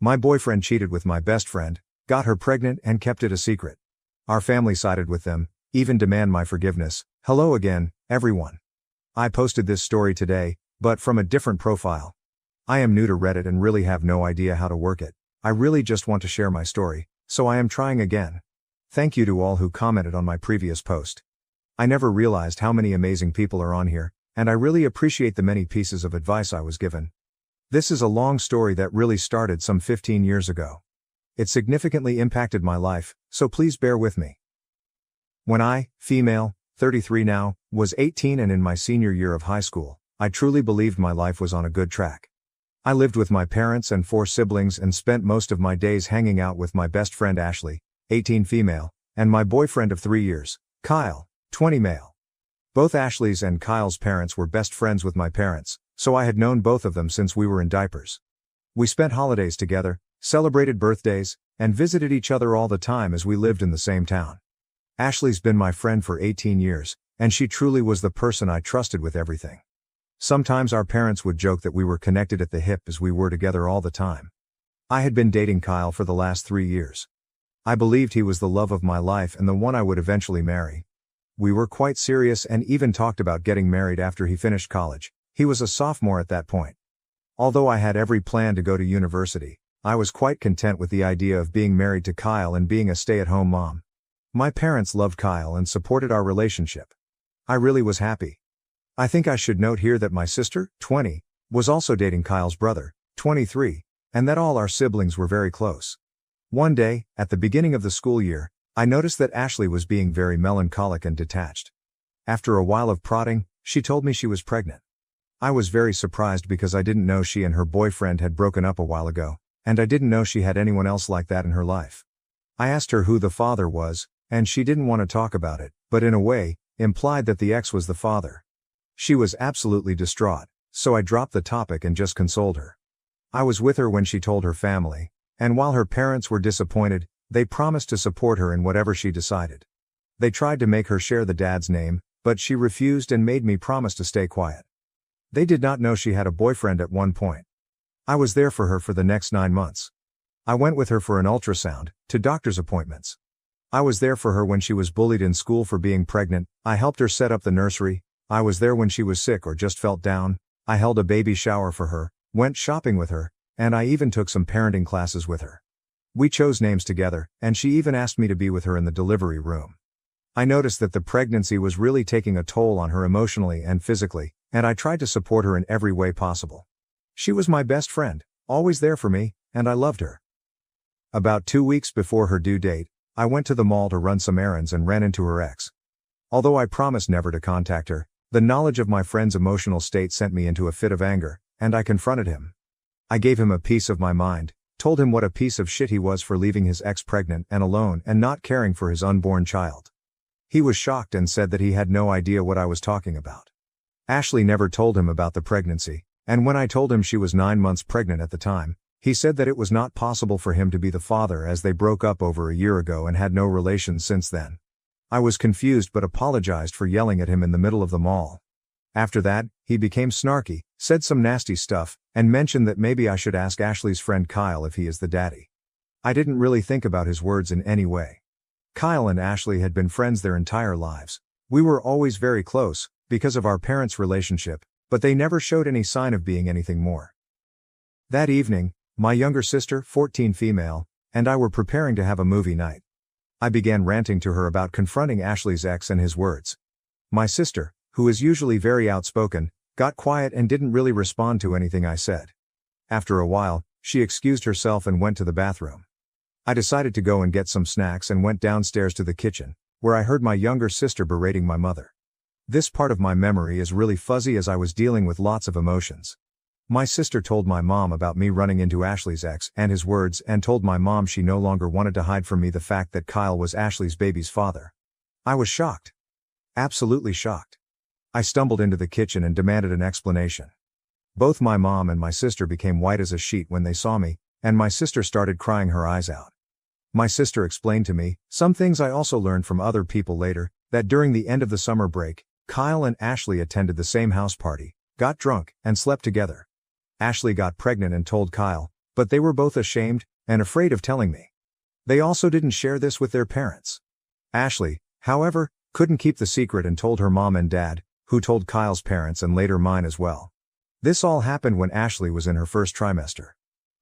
My boyfriend cheated with my best friend, got her pregnant and kept it a secret. Our family sided with them, even demand my forgiveness. Hello again, everyone. I posted this story today, but from a different profile. I am new to Reddit and really have no idea how to work it. I really just want to share my story, so I am trying again. Thank you to all who commented on my previous post. I never realized how many amazing people are on here, and I really appreciate the many pieces of advice I was given. This is a long story that really started some 15 years ago. It significantly impacted my life, so please bear with me. When I, female, 33 now, was 18 and in my senior year of high school, I truly believed my life was on a good track. I lived with my parents and 4 siblings and spent most of my days hanging out with my best friend Ashley, 18 female, and my boyfriend of 3 years, Kyle, 20 male. Both Ashley's and Kyle's parents were best friends with my parents, so I had known both of them since we were in diapers. We spent holidays together, celebrated birthdays, and visited each other all the time as we lived in the same town. Ashley's been my friend for 18 years, and she truly was the person I trusted with everything. Sometimes our parents would joke that we were connected at the hip as we were together all the time. I had been dating Kyle for the last 3 years. I believed he was the love of my life and the one I would eventually marry. We were quite serious and even talked about getting married after he finished college. He was a sophomore at that point. Although I had every plan to go to university, I was quite content with the idea of being married to Kyle and being a stay-at-home mom. My parents loved Kyle and supported our relationship. I really was happy. I think I should note here that my sister, 20, was also dating Kyle's brother, 23, and that all our siblings were very close. One day, at the beginning of the school year, I noticed that Ashley was being very melancholic and detached. After a while of prodding, she told me she was pregnant. I was very surprised because I didn't know she and her boyfriend had broken up a while ago, and I didn't know she had anyone else like that in her life. I asked her who the father was, and she didn't want to talk about it, but in a way, implied that the ex was the father. She was absolutely distraught, so I dropped the topic and just consoled her. I was with her when she told her family, and while her parents were disappointed, they promised to support her in whatever she decided. They tried to make her share the dad's name, but she refused and made me promise to stay quiet. They did not know she had a boyfriend at one point. I was there for her for the next 9 months. I went with her for an ultrasound, to doctor's appointments. I was there for her when she was bullied in school for being pregnant. I helped her set up the nursery. I was there when she was sick or just felt down. I held a baby shower for her, went shopping with her, and I even took some parenting classes with her. We chose names together, and she even asked me to be with her in the delivery room. I noticed that the pregnancy was really taking a toll on her emotionally and physically, and I tried to support her in every way possible. She was my best friend, always there for me, and I loved her. About 2 weeks before her due date, I went to the mall to run some errands and ran into her ex. Although I promised never to contact her, the knowledge of my friend's emotional state sent me into a fit of anger, and I confronted him. I gave him a piece of my mind, told him what a piece of shit he was for leaving his ex pregnant and alone and not caring for his unborn child. He was shocked and said that he had no idea what I was talking about. Ashley never told him about the pregnancy, and when I told him she was 9 months pregnant at the time, he said that it was not possible for him to be the father as they broke up over a year ago and had no relations since then. I was confused but apologized for yelling at him in the middle of the mall. After that, he became snarky, said some nasty stuff, and mentioned that maybe I should ask Ashley's friend Kyle if he is the daddy. I didn't really think about his words in any way. Kyle and Ashley had been friends their entire lives. We were always very close, because of our parents' relationship, but they never showed any sign of being anything more. That evening, my younger sister, 14 female, and I were preparing to have a movie night. I began ranting to her about confronting Ashley's ex and his words. My sister, who is usually very outspoken, got quiet and didn't really respond to anything I said. After a while, she excused herself and went to the bathroom. I decided to go and get some snacks and went downstairs to the kitchen, where I heard my younger sister berating my mother. This part of my memory is really fuzzy as I was dealing with lots of emotions. My sister told my mom about me running into Ashley's ex and his words and told my mom she no longer wanted to hide from me the fact that Kyle was Ashley's baby's father. I was shocked. Absolutely shocked. I stumbled into the kitchen and demanded an explanation. Both my mom and my sister became white as a sheet when they saw me, and my sister started crying her eyes out. My sister explained to me, some things I also learned from other people later, that during the end of the summer break, Kyle and Ashley attended the same house party, got drunk, and slept together. Ashley got pregnant and told Kyle, But they were both ashamed and afraid of telling me. They also didn't share this with their parents. Ashley, however, couldn't keep the secret and told her mom and dad, who told Kyle's parents and later mine as well. This all happened when Ashley was in her first trimester.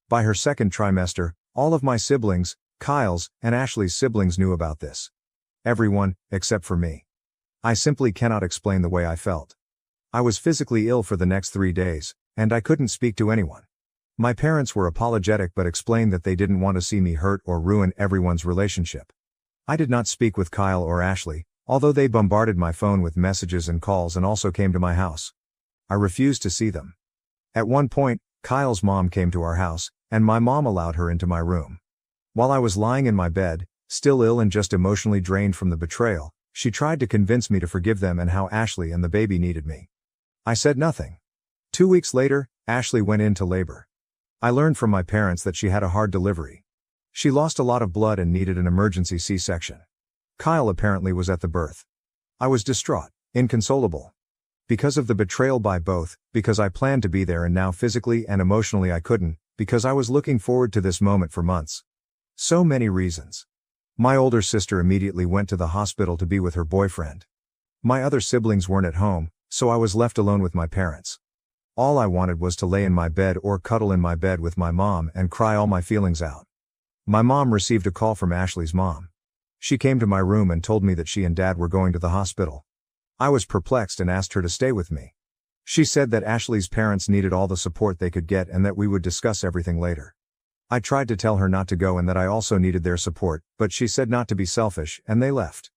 By her second trimester, all of my siblings, Kyle's and Ashley's siblings, knew about this. Everyone, except for me. I simply cannot explain the way I felt. I was physically ill for the next 3 days, and I couldn't speak to anyone. My parents were apologetic but explained that they didn't want to see me hurt or ruin everyone's relationship. I did not speak with Kyle or Ashley, although they bombarded my phone with messages and calls and also came to my house. I refused to see them. At one point, Kyle's mom came to our house, and my mom allowed her into my room. While I was lying in my bed, still ill and just emotionally drained from the betrayal, she tried to convince me to forgive them and how Ashley and the baby needed me. I said nothing. 2 weeks later, Ashley went into labor. I learned from my parents that she had a hard delivery. She lost a lot of blood and needed an emergency C-section. Kyle apparently was at the birth. I was distraught, inconsolable. Because of the betrayal by both, because I planned to be there and now physically and emotionally I couldn't, because I was looking forward to this moment for months. So many reasons. My older sister immediately went to the hospital to be with her boyfriend. My other siblings weren't at home, so I was left alone with my parents. All I wanted was to lay in my bed or cuddle in my bed with my mom and cry all my feelings out. My mom received a call from Ashley's mom. She came to my room and told me that she and dad were going to the hospital. I was perplexed and asked her to stay with me. She said that Ashley's parents needed all the support they could get and that we would discuss everything later. I tried to tell her not to go and that I also needed their support, but she said not to be selfish, and they left.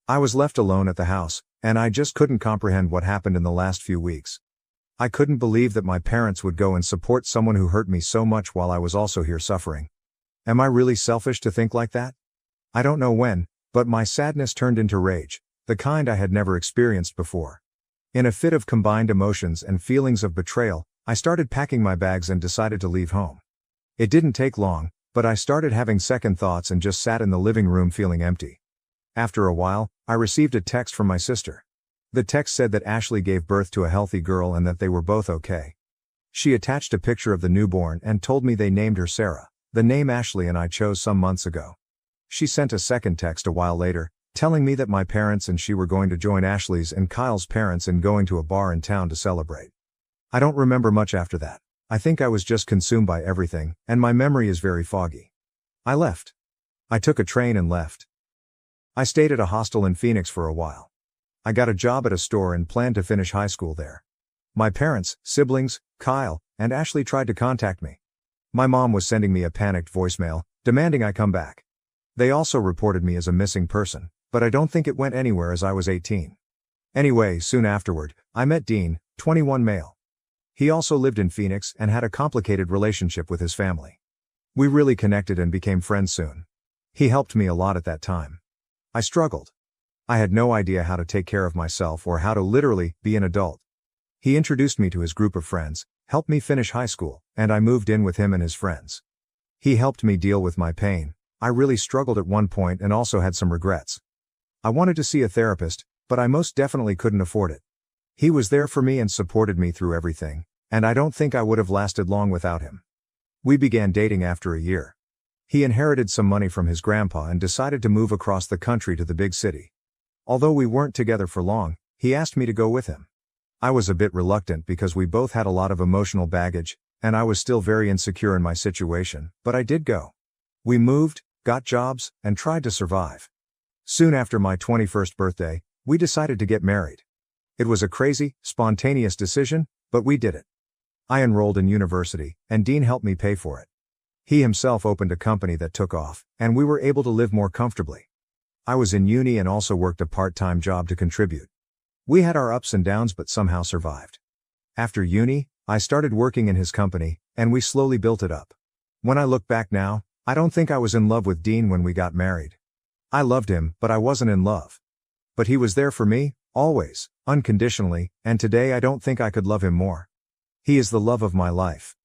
I was left alone at the house, and I just couldn't comprehend what happened in the last few weeks. I couldn't believe that my parents would go and support someone who hurt me so much while I was also here suffering. Am I really selfish to think like that? I don't know when, but my sadness turned into rage, the kind I had never experienced before. In a fit of combined emotions and feelings of betrayal, I started packing my bags and decided to leave home. It didn't take long, but I started having second thoughts and just sat in the living room feeling empty. After a while, I received a text from my sister. The text said that Ashley gave birth to a healthy girl and that they were both okay. She attached a picture of the newborn and told me they named her Sarah, the name Ashley and I chose some months ago. She sent a second text a while later, telling me that my parents and she were going to join Ashley's and Kyle's parents in going to a bar in town to celebrate. I don't remember much after that. I think I was just consumed by everything, and my memory is very foggy. I left. I took a train and left. I stayed at a hostel in Phoenix for a while. I got a job at a store and planned to finish high school there. My parents, siblings, Kyle, and Ashley tried to contact me. My mom was sending me a panicked voicemail, demanding I come back. They also reported me as a missing person, but I don't think it went anywhere as I was 18. Anyway, soon afterward, I met Dean, 21 male. He also lived in Phoenix and had a complicated relationship with his family. We really connected and became friends soon. He helped me a lot at that time. I struggled. I had no idea how to take care of myself or how to literally be an adult. He introduced me to his group of friends, helped me finish high school, and I moved in with him and his friends. He helped me deal with my pain. I really struggled at one point and also had some regrets. I wanted to see a therapist, but I most definitely couldn't afford it. He was there for me and supported me through everything, and I don't think I would have lasted long without him. We began dating after a year. He inherited some money from his grandpa and decided to move across the country to the big city. Although we weren't together for long, he asked me to go with him. I was a bit reluctant because we both had a lot of emotional baggage, and I was still very insecure in my situation, but I did go. We moved, got jobs, and tried to survive. Soon after my 21st birthday, we decided to get married. It was a crazy, spontaneous decision, but we did it. I enrolled in university, and Dean helped me pay for it. He himself opened a company that took off, and we were able to live more comfortably. I was in uni and also worked a part-time job to contribute. We had our ups and downs but somehow survived. After uni, I started working in his company, and we slowly built it up. When I look back now, I don't think I was in love with Dean when we got married. I loved him, but I wasn't in love. But he was there for me, always, unconditionally, and today I don't think I could love him more. He is the love of my life.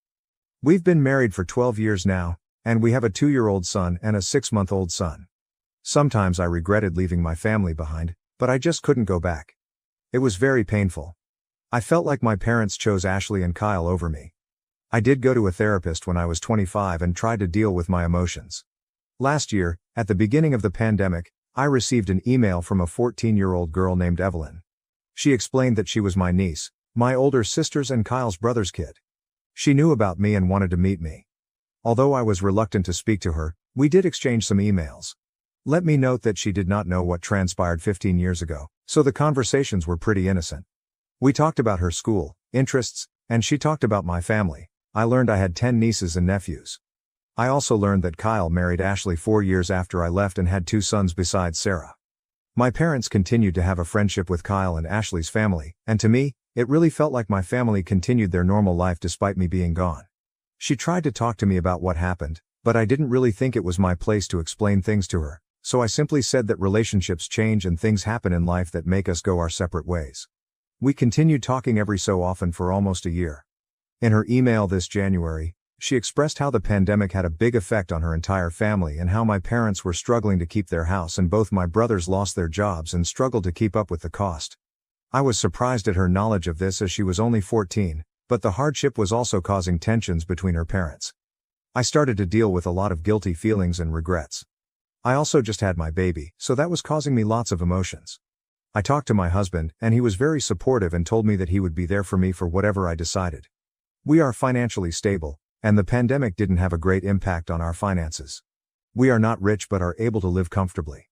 We've been married for 12 years now, and we have a 2-year-old son and a 6-month-old son. Sometimes I regretted leaving my family behind, but I just couldn't go back. It was very painful. I felt like my parents chose Ashley and Kyle over me. I did go to a therapist when I was 25 and tried to deal with my emotions. Last year, at the beginning of the pandemic, I received an email from a 14-year-old girl named Evelyn. She explained that she was my niece, my older sister's and Kyle's brother's kid. She knew about me and wanted to meet me. Although I was reluctant to speak to her, we did exchange some emails. Let me note that she did not know what transpired 15 years ago, so the conversations were pretty innocent. We talked about her school, interests, and she talked about my family. I learned I had 10 nieces and nephews. I also learned that Kyle married Ashley 4 years after I left and had 2 sons besides Sarah. My parents continued to have a friendship with Kyle and Ashley's family, and to me, it really felt like my family continued their normal life despite me being gone. She tried to talk to me about what happened, but I didn't really think it was my place to explain things to her, so I simply said that relationships change and things happen in life that make us go our separate ways. We continued talking every so often for almost a year. In her email this January, she expressed how the pandemic had a big effect on her entire family and how my parents were struggling to keep their house and both my brothers lost their jobs and struggled to keep up with the cost. I was surprised at her knowledge of this as she was only 14, but the hardship was also causing tensions between her parents. I started to deal with a lot of guilty feelings and regrets. I also just had my baby, so that was causing me lots of emotions. I talked to my husband, and he was very supportive and told me that he would be there for me for whatever I decided. We are financially stable, and the pandemic didn't have a great impact on our finances. We are not rich but are able to live comfortably.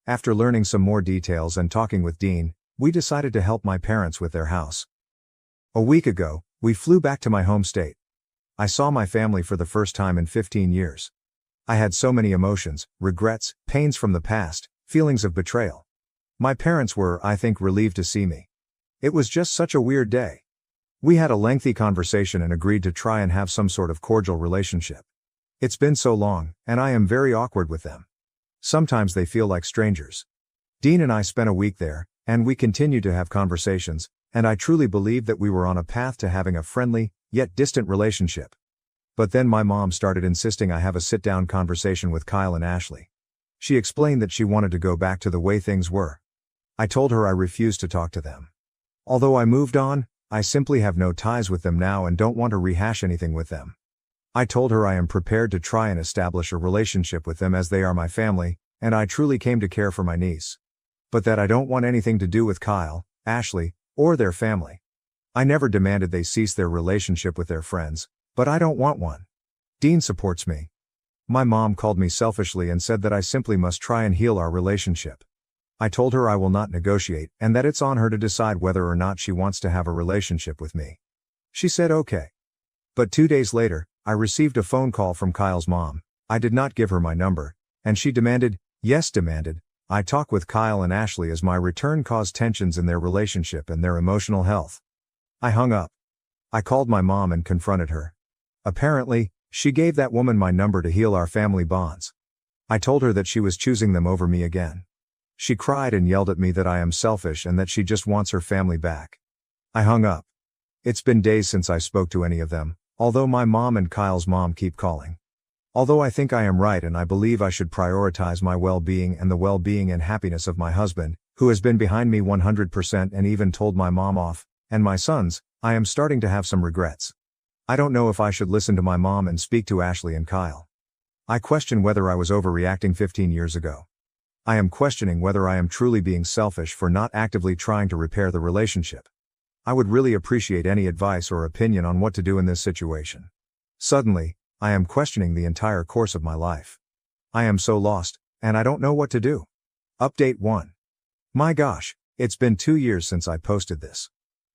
After learning some more details and talking with Dean, we decided to help my parents with their house. A week ago, we flew back to my home state. I saw my family for the first time in 15 years. I had so many emotions, regrets, pains from the past, feelings of betrayal. My parents were, I think, relieved to see me. It was just such a weird day. We had a lengthy conversation and agreed to try and have some sort of cordial relationship. It's been so long, and I am very awkward with them. Sometimes they feel like strangers. Dean and I spent a week there, and we continued to have conversations, and I truly believed that we were on a path to having a friendly, yet distant relationship. But then my mom started insisting I have a sit-down conversation with Kyle and Ashley. She explained that she wanted to go back to the way things were. I told her I refused to talk to them. Although I moved on, I simply have no ties with them now and don't want to rehash anything with them. I told her I am prepared to try and establish a relationship with them as they are my family, and I truly came to care for my niece. But that I don't want anything to do with Kyle, Ashley, or their family. I never demanded they cease their relationship with their friends, but I don't want one. Dean supports me. My mom called me selfishly and said that I simply must try and heal our relationship. I told her I will not negotiate and that it's on her to decide whether or not she wants to have a relationship with me. She said okay. But 2 days later, I received a phone call from Kyle's mom. I did not give her my number, and she demanded, I talk with Kyle and Ashley as my return caused tensions in their relationship and their emotional health. I hung up. I called my mom and confronted her. Apparently, she gave that woman my number to heal our family bonds. I told her that she was choosing them over me again. She cried and yelled at me that I am selfish and that she just wants her family back. I hung up. It's been days since I spoke to any of them, although my mom and Kyle's mom keep calling. Although I think I am right and I believe I should prioritize my well-being and the well-being and happiness of my husband, who has been behind me 100% and even told my mom off, and my sons, I am starting to have some regrets. I don't know if I should listen to my mom and speak to Ashley and Kyle. I question whether I was overreacting 15 years ago. I am questioning whether I am truly being selfish for not actively trying to repair the relationship. I would really appreciate any advice or opinion on what to do in this situation. Suddenly, I am questioning the entire course of my life. I am so lost, and I don't know what to do. Update 1. My gosh, it's been 2 years since I posted this.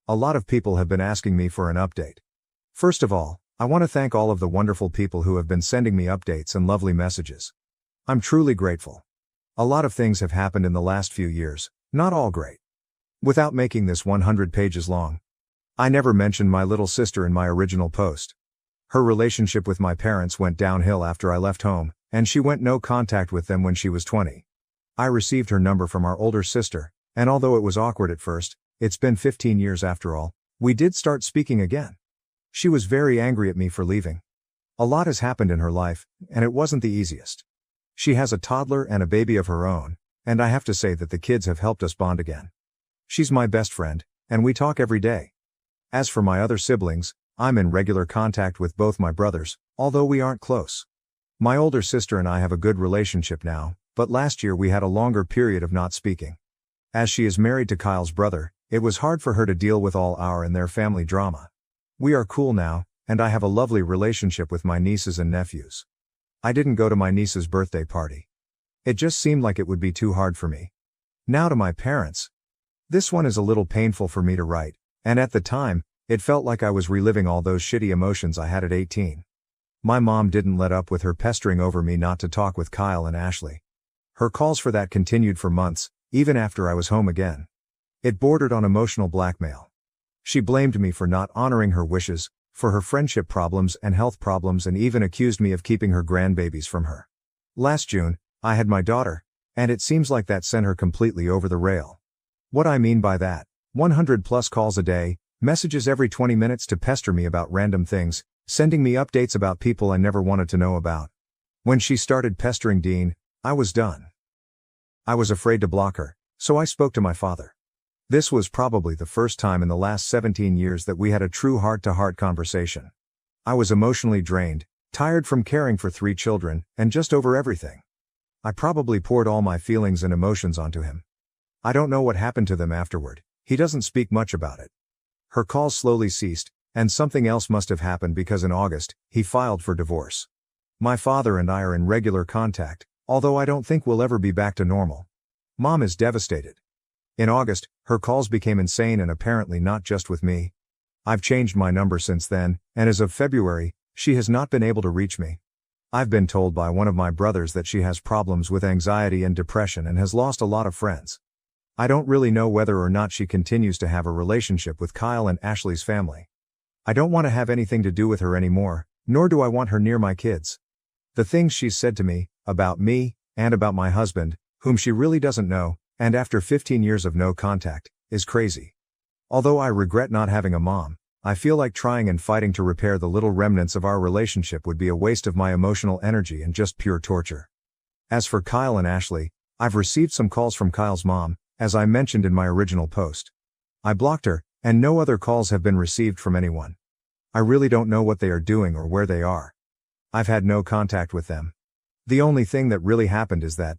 A lot of people have been asking me for an update. First of all, I want to thank all of the wonderful people who have been sending me updates and lovely messages. I'm truly grateful. A lot of things have happened in the last few years, not all great. Without making this 100 pages long, I never mentioned my little sister in my original post. Her relationship with my parents went downhill after I left home, and she went no contact with them when she was 20. I received her number from our older sister, and although it was awkward at first, it's been 15 years after all, we did start speaking again. She was very angry at me for leaving. A lot has happened in her life, and it wasn't the easiest. She has a toddler and a baby of her own, and I have to say that the kids have helped us bond again. She's my best friend, and we talk every day. As for my other siblings, I'm in regular contact with both my brothers, although we aren't close. My older sister and I have a good relationship now, but last year we had a longer period of not speaking. As she is married to Kyle's brother, it was hard for her to deal with all our and their family drama. We are cool now, and I have a lovely relationship with my nieces and nephews. I didn't go to my niece's birthday party. It just seemed like it would be too hard for me. Now to my parents. This one is a little painful for me to write, and at the time, it felt like I was reliving all those shitty emotions I had at 18. My mom didn't let up with her pestering over me not to talk with Kyle and Ashley. Her calls for that continued for months, even after I was home again. It bordered on emotional blackmail. She blamed me for not honoring her wishes, for her friendship problems and health problems, and even accused me of keeping her grandbabies from her. Last June, I had my daughter, and it seems like that sent her completely over the rail. What I mean by that, 100 plus calls a day, messages every 20 minutes to pester me about random things, sending me updates about people I never wanted to know about. When she started pestering Dean, I was done. I was afraid to block her, so I spoke to my father. This was probably the first time in the last 17 years that we had a true heart-to-heart conversation. I was emotionally drained, tired from caring for 3 children, and just over everything. I probably poured all my feelings and emotions onto him. I don't know what happened to them afterward. He doesn't speak much about it. Her calls slowly ceased, and something else must have happened because in August, he filed for divorce. My father and I are in regular contact, although I don't think we'll ever be back to normal. Mom is devastated. In August, her calls became insane, and apparently not just with me. I've changed my number since then, and as of February, she has not been able to reach me. I've been told by one of my brothers that she has problems with anxiety and depression and has lost a lot of friends. I don't really know whether or not she continues to have a relationship with Kyle and Ashley's family. I don't want to have anything to do with her anymore, nor do I want her near my kids. The things she's said to me, about me, and about my husband, whom she really doesn't know, and after 15 years of no contact, is crazy. Although I regret not having a mom, I feel like trying and fighting to repair the little remnants of our relationship would be a waste of my emotional energy and just pure torture. As for Kyle and Ashley, I've received some calls from Kyle's mom, as I mentioned in my original post. I blocked her, and no other calls have been received from anyone. I really don't know what they are doing or where they are. I've had no contact with them. The only thing that really happened is that,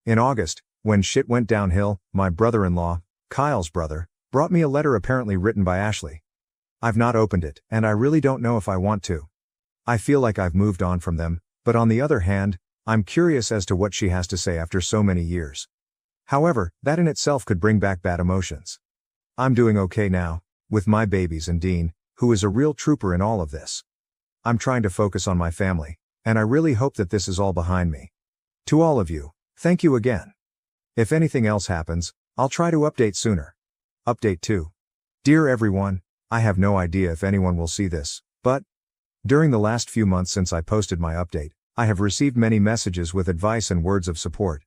in August, when shit went downhill, my brother-in-law, Kyle's brother, brought me a letter apparently written by Ashley. I've not opened it, and I really don't know if I want to. I feel like I've moved on from them, but on the other hand, I'm curious as to what she has to say after so many years. However, that in itself could bring back bad emotions. I'm doing okay now, with my babies and Dean, who is a real trooper in all of this. I'm trying to focus on my family, and I really hope that this is all behind me. To all of you, thank you again. If anything else happens, I'll try to update sooner. Update 2. Dear everyone, I have no idea if anyone will see this, but during the last few months since I posted my update, I have received many messages with advice and words of support.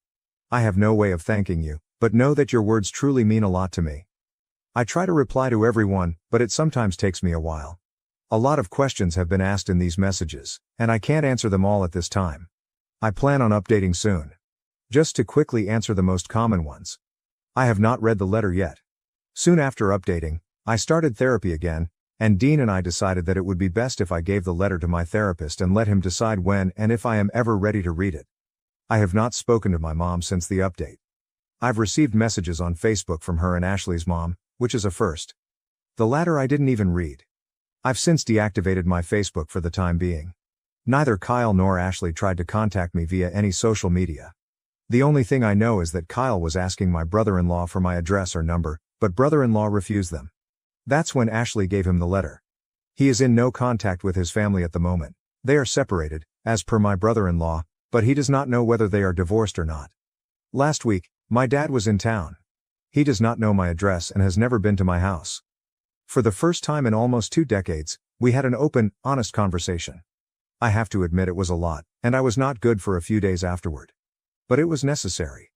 I have no way of thanking you, but know that your words truly mean a lot to me. I try to reply to everyone, but it sometimes takes me a while. A lot of questions have been asked in these messages, and I can't answer them all at this time. I plan on updating soon. Just to quickly answer the most common ones. I have not read the letter yet. Soon after updating, I started therapy again, and Dean and I decided that it would be best if I gave the letter to my therapist and let him decide when and if I am ever ready to read it. I have not spoken to my mom since the update. I've received messages on Facebook from her and Ashley's mom, which is a first. The latter I didn't even read. I've since deactivated my Facebook for the time being. Neither Kyle nor Ashley tried to contact me via any social media. The only thing I know is that Kyle was asking my brother-in-law for my address or number, but brother-in-law refused them. That's when Ashley gave him the letter. He is in no contact with his family at the moment. They are separated, as per my brother-in-law, but he does not know whether they are divorced or not. Last week, my dad was in town. He does not know my address and has never been to my house. For the first time in almost 2 decades, we had an open, honest conversation. I have to admit it was a lot, and I was not good for a few days afterward. But it was necessary.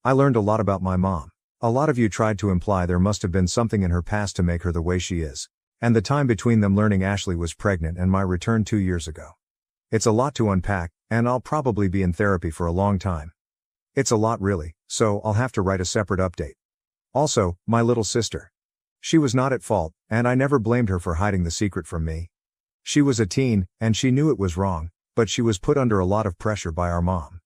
I learned a lot about my mom. A lot of you tried to imply there must have been something in her past to make her the way she is, and the time between them learning Ashley was pregnant and my return 2 years ago. It's a lot to unpack, and I'll probably be in therapy for a long time. It's a lot really, so I'll have to write a separate update. Also, my little sister. She was not at fault, and I never blamed her for hiding the secret from me. She was a teen, and she knew it was wrong, but she was put under a lot of pressure by our mom.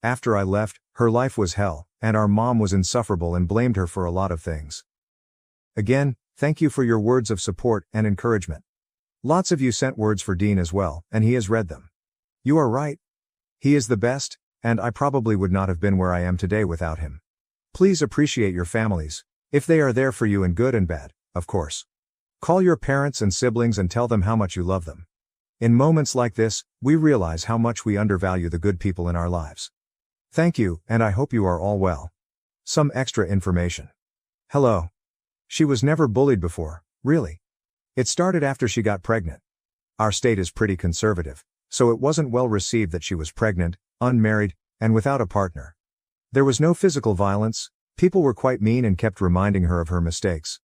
After I left, her life was hell, and our mom was insufferable and blamed her for a lot of things. Again, thank you for your words of support and encouragement. Lots of you sent words for Dean as well, and he has read them. You are right. He is the best, and I probably would not have been where I am today without him. Please appreciate your families, if they are there for you in good and bad, of course. Call your parents and siblings and tell them how much you love them. In moments like this, we realize how much we undervalue the good people in our lives. Thank you, and I hope you are all well. Some extra information. Hello. She was never bullied before, really. It started after she got pregnant. Our state is pretty conservative, so it wasn't well received that she was pregnant, unmarried, and without a partner. There was no physical violence, people were quite mean and kept reminding her of her mistakes.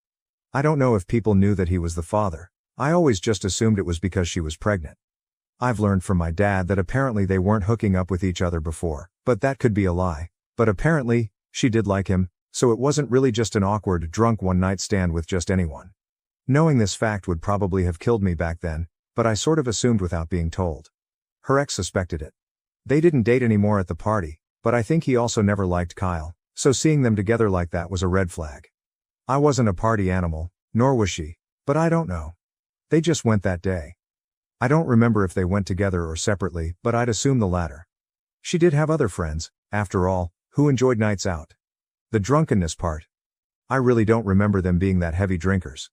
I don't know if people knew that he was the father. I always just assumed it was because she was pregnant. I've learned from my dad that apparently they weren't hooking up with each other before, but that could be a lie. But apparently, she did like him, so it wasn't really just an awkward, drunk one-night stand with just anyone. Knowing this fact would probably have killed me back then, but I sort of assumed without being told. Her ex suspected it. They didn't date anymore at the party, but I think he also never liked Kyle, so seeing them together like that was a red flag. I wasn't a party animal, nor was she, but I don't know. They just went that day. I don't remember if they went together or separately, but I'd assume the latter. She did have other friends, after all, who enjoyed nights out. The drunkenness part. I really don't remember them being that heavy drinkers.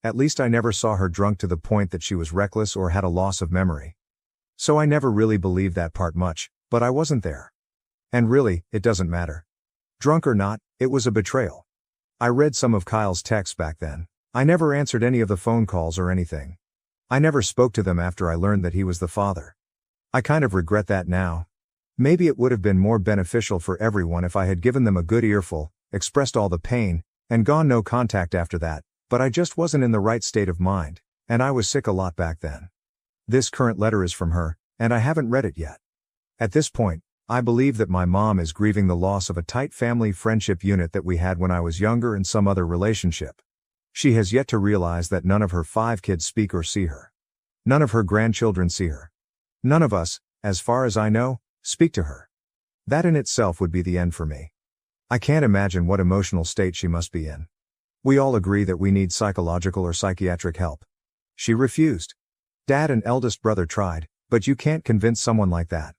At least I never saw her drunk to the point that she was reckless or had a loss of memory. So I never really believed that part much, but I wasn't there. And really, it doesn't matter. Drunk or not, it was a betrayal. I read some of Kyle's texts back then. I never answered any of the phone calls or anything. I never spoke to them after I learned that he was the father. I kind of regret that now. Maybe it would have been more beneficial for everyone if I had given them a good earful, expressed all the pain, and gone no contact after that, but I just wasn't in the right state of mind, and I was sick a lot back then. This current letter is from her, and I haven't read it yet. At this point, I believe that my mom is grieving the loss of a tight family friendship unit that we had when I was younger and some other relationship. She has yet to realize that none of her 5 kids speak or see her. None of her grandchildren see her. None of us, as far as I know, speak to her. That in itself would be the end for me. I can't imagine what emotional state she must be in. We all agree that we need psychological or psychiatric help. She refused. Dad and eldest brother tried, but you can't convince someone like that.